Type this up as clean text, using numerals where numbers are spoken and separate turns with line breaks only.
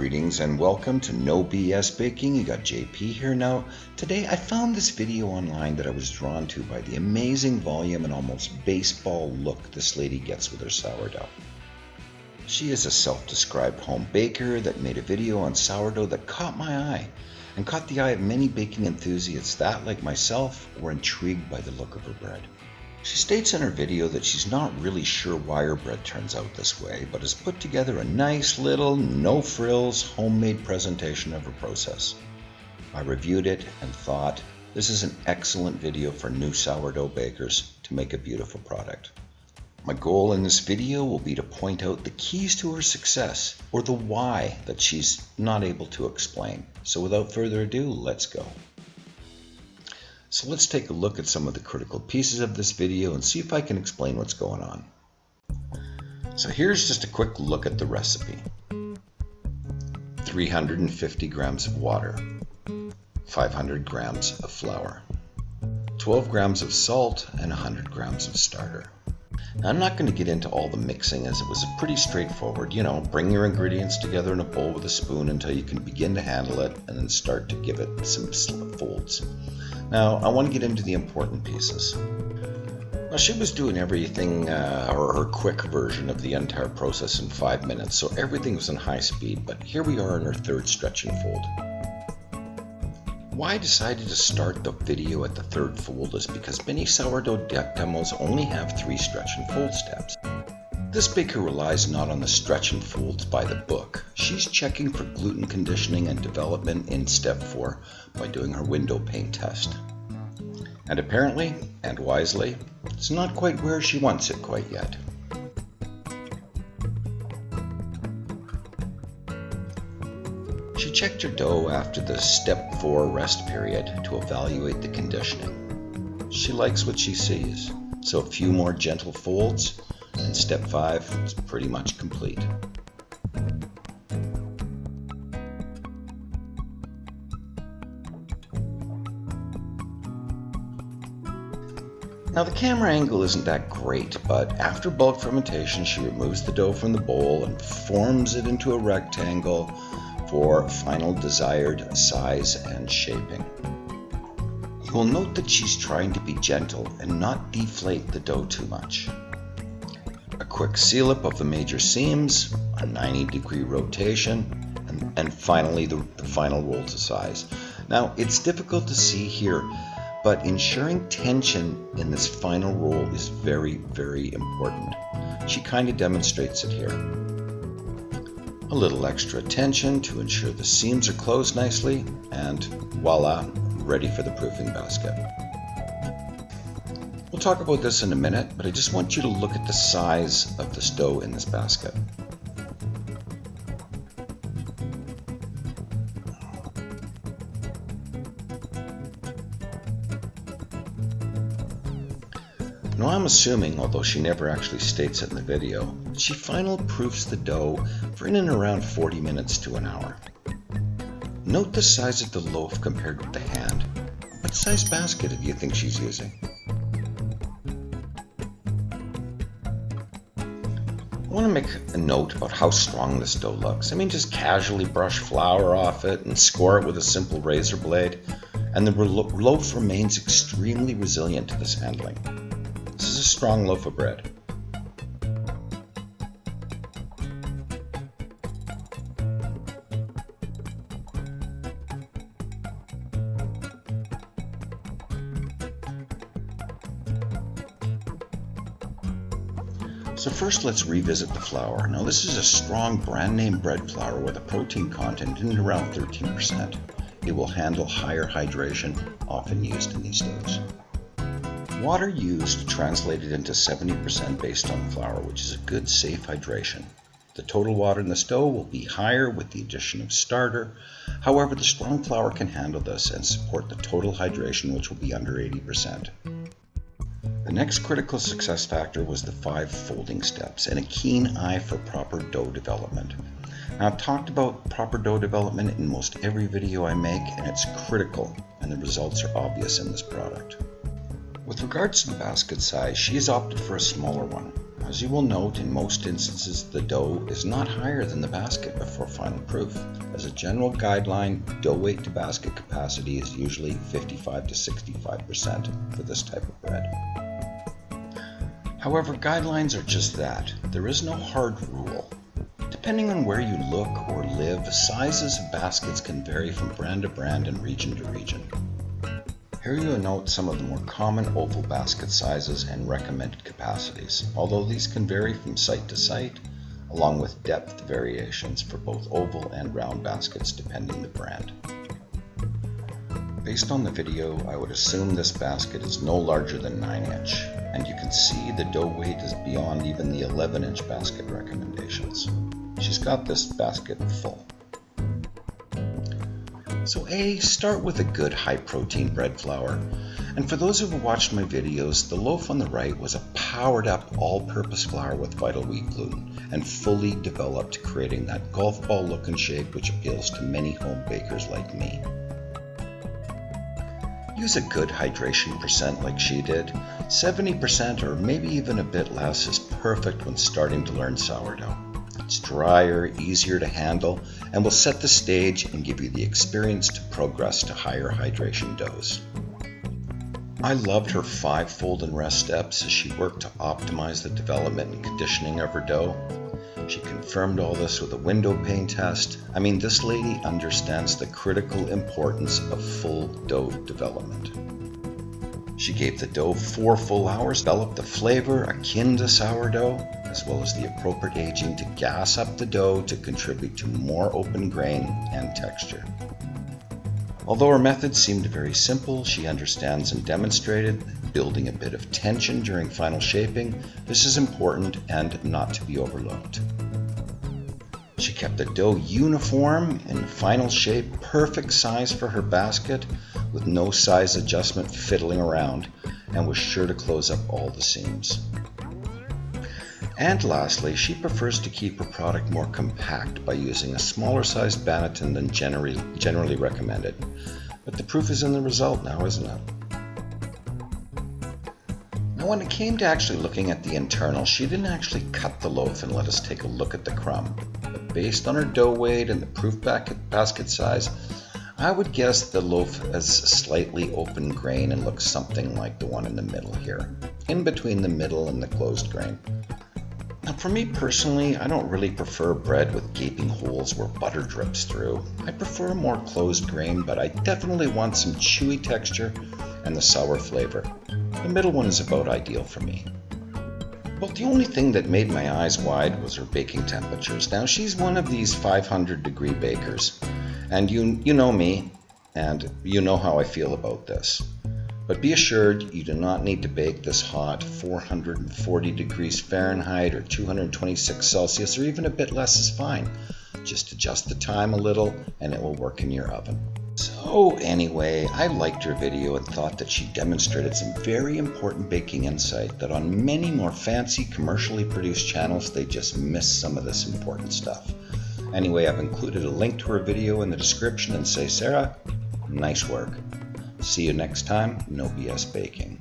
Greetings and welcome to No BS Baking. You got JP here now. Today I found this video online that I was drawn to by the amazing volume and almost baseball look this lady gets with her sourdough. She is a self-described home baker that made a video on sourdough that caught my eye and caught the eye of many baking enthusiasts that, like myself, were intrigued by the look of her bread. She states in her video that she's not really sure why her bread turns out this way, but has put together a nice little no frills homemade presentation of her process. I reviewed it and thought, this is an excellent video for new sourdough bakers to make a beautiful product. My goal in this video will be to point out the keys to her success, or the why that she's not able to explain. So without further ado, let's go. So let's take a look at some of the critical pieces of this video and see if I can explain what's going on. So here's just a quick look at the recipe. 350 grams of water, 500 grams of flour, 12 grams of salt, and 100 grams of starter. Now, I'm not going to get into all the mixing as it was pretty straightforward. Bring your ingredients together in a bowl with a spoon until you can begin to handle it and then start to give it some folds. Now, I want to get into the important pieces. Now, she was doing everything, or her quick version of the entire process in 5 minutes, so everything was in high speed, but here we are in her third stretch and fold. Why I decided to start the video at the third fold is because many sourdough demos only have 3 stretch and fold steps. This baker relies not on the stretch and folds by the book. She's checking for gluten conditioning and development in step 4 by doing her window pane test. And apparently, and wisely, it's not quite where she wants it quite yet. She checked her dough after the step 4 rest period to evaluate the conditioning. She likes what she sees, so a few more gentle folds and step 5 is pretty much complete. Now, the camera angle isn't that great, but after bulk fermentation she removes the dough from the bowl and forms it into a rectangle for final desired size and shaping. You will note that she's trying to be gentle and not deflate the dough too much. A quick seal up of the major seams, a 90-degree rotation, and finally the final roll to size. Now, it's difficult to see here, but ensuring tension in this final roll is very, very important. She kind of demonstrates it here. A little extra tension to ensure the seams are closed nicely, and voila, ready for the proofing basket. We'll talk about this in a minute, but I just want you to look at the size of this dough in this basket. Now, I'm assuming, although she never actually states it in the video, that she final proofs the dough for in and around 40 minutes to an hour. Note the size of the loaf compared with the hand. What size basket do you think she's using? I want to make a note about how strong this dough looks. Just casually brush flour off it and score it with a simple razor blade, and the loaf remains extremely resilient to this handling. This is a strong loaf of bread. So first, let's revisit the flour. Now, this is a strong brand name bread flour with a protein content in around 13%. It will handle higher hydration, often used in these doughs. Water used translated into 70% based on flour, which is a good safe hydration. The total water in this dough will be higher with the addition of starter. However, the strong flour can handle this and support the total hydration, which will be under 80%. The next critical success factor was the 5 folding steps and a keen eye for proper dough development. Now, I've talked about proper dough development in most every video I make, and it's critical, and the results are obvious in this product. With regards to the basket size, she has opted for a smaller one. As you will note, in most instances the dough is not higher than the basket before final proof. As a general guideline, dough weight to basket capacity is usually 55 to 65% for this type of bread. However, guidelines are just that. There is no hard rule. Depending on where you look or live, sizes of baskets can vary from brand to brand and region to region. Here you note some of the more common oval basket sizes and recommended capacities, although these can vary from site to site, along with depth variations for both oval and round baskets depending the brand. Based on the video, I would assume this basket is no larger than 9-inch, and you can see the dough weight is beyond even the 11-inch basket recommendations. She's got this basket full. So A, start with a good high-protein bread flour. And for those who have watched my videos, the loaf on the right was a powered-up all-purpose flour with vital wheat gluten and fully developed, creating that golf ball look and shape which appeals to many home bakers like me. Use a good hydration percent like she did. 70% or maybe even a bit less is perfect when starting to learn sourdough. It's drier, easier to handle, and will set the stage and give you the experience to progress to higher hydration doughs. I loved her 5 fold and rest steps as she worked to optimize the development and conditioning of her dough. She confirmed all this with a window pane test. I mean, this lady understands the critical importance of full dough development. She gave the dough 4 full hours, developed the flavor akin to sourdough, as well as the appropriate aging to gas up the dough to contribute to more open grain and texture. Although her methods seemed very simple, she understands and demonstrated building a bit of tension during final shaping. This is important and not to be overlooked. She kept the dough uniform in final shape, perfect size for her basket, with no size adjustment fiddling around, and was sure to close up all the seams. And lastly, she prefers to keep her product more compact by using a smaller sized banneton than generally recommended. But the proof is in the result now, isn't it? Now when it came to actually looking at the internal, she didn't actually cut the loaf and let us take a look at the crumb. But based on her dough weight and the proof basket size, I would guess the loaf has a slightly open grain and looks something like the one in the middle here, in between the middle and the closed grain. Now for me personally, I don't really prefer bread with gaping holes where butter drips through. I prefer a more closed grain, but I definitely want some chewy texture and the sour flavor. The middle one is about ideal for me. Well, the only thing that made my eyes wide was her baking temperatures. Now she's one of these 500-degree bakers, and you know me, and you know how I feel about this. But be assured, you do not need to bake this hot 440 degrees Fahrenheit or 226 Celsius, or even a bit less is fine. Just adjust the time a little and it will work in your oven. So anyway, I liked her video and thought that she demonstrated some very important baking insight that on many more fancy commercially produced channels they just miss some of this important stuff. Anyway, I've included a link to her video in the description, and say, Sarah, nice work. See you next time, No BS Baking.